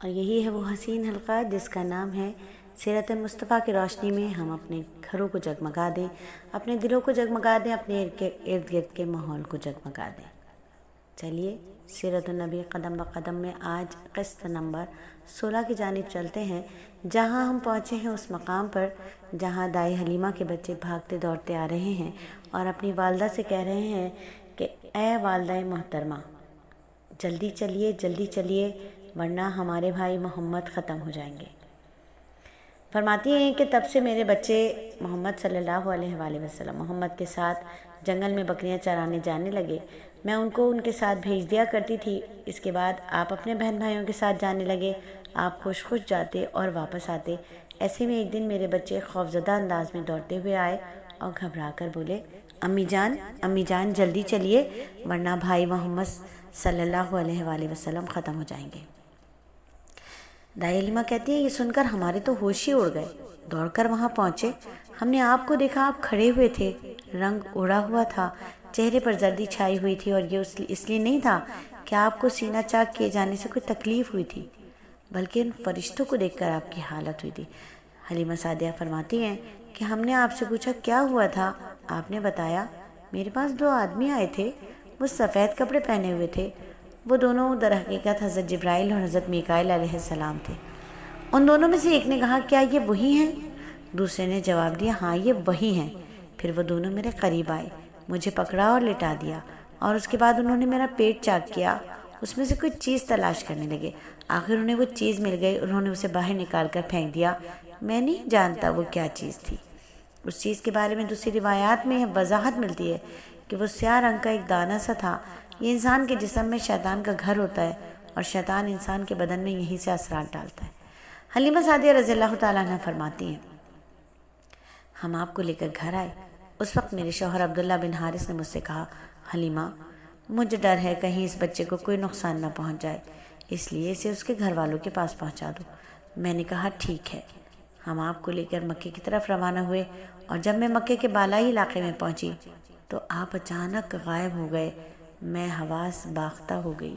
اور یہی ہے وہ حسین حلقہ جس کا نام ہے سیرت مصطفیٰ کی روشنی میں ہم اپنے گھروں کو جگمگا دیں، اپنے دلوں کو جگمگا دیں، اپنے ارد گرد کے ماحول کو جگمگا دیں۔ چلیے سیرت النبی قدم بقدم میں آج قسط نمبر 16 کی جانب چلتے ہیں، جہاں ہم پہنچے ہیں اس مقام پر جہاں دائی حلیمہ کے بچے بھاگتے دوڑتے آ رہے ہیں اور اپنی والدہ سے کہہ رہے ہیں کہ اے والدہ محترمہ، جلدی چلیے ورنہ ہمارے بھائی محمد ختم ہو جائیں گے۔ فرماتی ہیں کہ تب سے میرے بچے محمد صلی اللہ علیہ وآلہ وسلم محمد کے ساتھ جنگل میں بکریاں چرانے جانے لگے۔ میں ان کو ان کے ساتھ بھیج دیا کرتی تھی۔ اس کے بعد آپ اپنے بہن بھائیوں کے ساتھ جانے لگے۔ آپ خوش جاتے اور واپس آتے۔ ایسے میں ایک دن میرے بچے خوفزدہ انداز میں دوڑتے ہوئے آئے اور گھبرا کر بولے، امی جان جلدی چلیے ورنہ بھائی محمد صلی اللہ علیہ وآلہ وسلم ختم ہو جائیں گے۔ دائی حلیمہ کہتی ہیں یہ سن کر ہمارے تو ہوش ہی اڑ گئے۔ دوڑ کر وہاں پہنچے، ہم نے آپ کو دیکھا، آپ کھڑے ہوئے تھے، رنگ اڑا ہوا تھا، چہرے پر زردی چھائی ہوئی تھی، اور یہ اس لیے نہیں تھا کہ آپ کو سینہ چاک کیے جانے سے کوئی تکلیف ہوئی تھی، بلکہ ان فرشتوں کو دیکھ کر آپ کی حالت ہوئی تھی۔ حلیمہ سعدیہ فرماتی ہیں کہ ہم نے آپ سے پوچھا کیا ہوا تھا، آپ نے بتایا میرے پاس 2 آدمی آئے تھے، وہ سفید کپڑے پہنے ہوئے تھے، وہ دونوں در حقیقت حضرت جبرائیل اور حضرت میکائیل علیہ السلام تھے۔ ان دونوں میں سے ایک نے کہا کیا یہ وہی ہیں؟ دوسرے نے جواب دیا ہاں یہ وہی ہیں۔ پھر وہ دونوں میرے قریب آئے، مجھے پکڑا اور لٹا دیا، اور اس کے بعد انہوں نے میرا پیٹ چاک کیا، اس میں سے کوئی چیز تلاش کرنے لگے۔ آخر انہیں وہ چیز مل گئی، انہوں نے اسے باہر نکال کر پھینک دیا۔ میں نہیں جانتا وہ کیا چیز تھی۔ اس چیز کے بارے میں دوسری روایات میں وضاحت ملتی ہے کہ وہ سیاہ رنگ کا ایک دانہ سا تھا۔ یہ انسان کے جسم میں شیطان کا گھر ہوتا ہے اور شیطان انسان کے بدن میں یہیں سے اثرات ڈالتا ہے۔ حلیمہ سعدیہ رضی اللہ تعالیٰ عنہ فرماتی ہیں ہم آپ کو لے کر گھر آئے۔ اس وقت میرے شوہر عبداللہ بن حارث نے مجھ سے کہا حلیمہ مجھے ڈر ہے کہیں اس بچے کو کوئی نقصان نہ پہنچ جائے، اس لیے اسے اس کے گھر والوں کے پاس پہنچا دو۔ میں نے کہا ٹھیک ہے۔ ہم آپ کو لے کر مکے کی طرف روانہ ہوئے، اور جب میں مکے کے بالائی علاقے میں پہنچی تو آپ اچانک غائب ہو گئے۔ میں حواس باختہ ہو گئی۔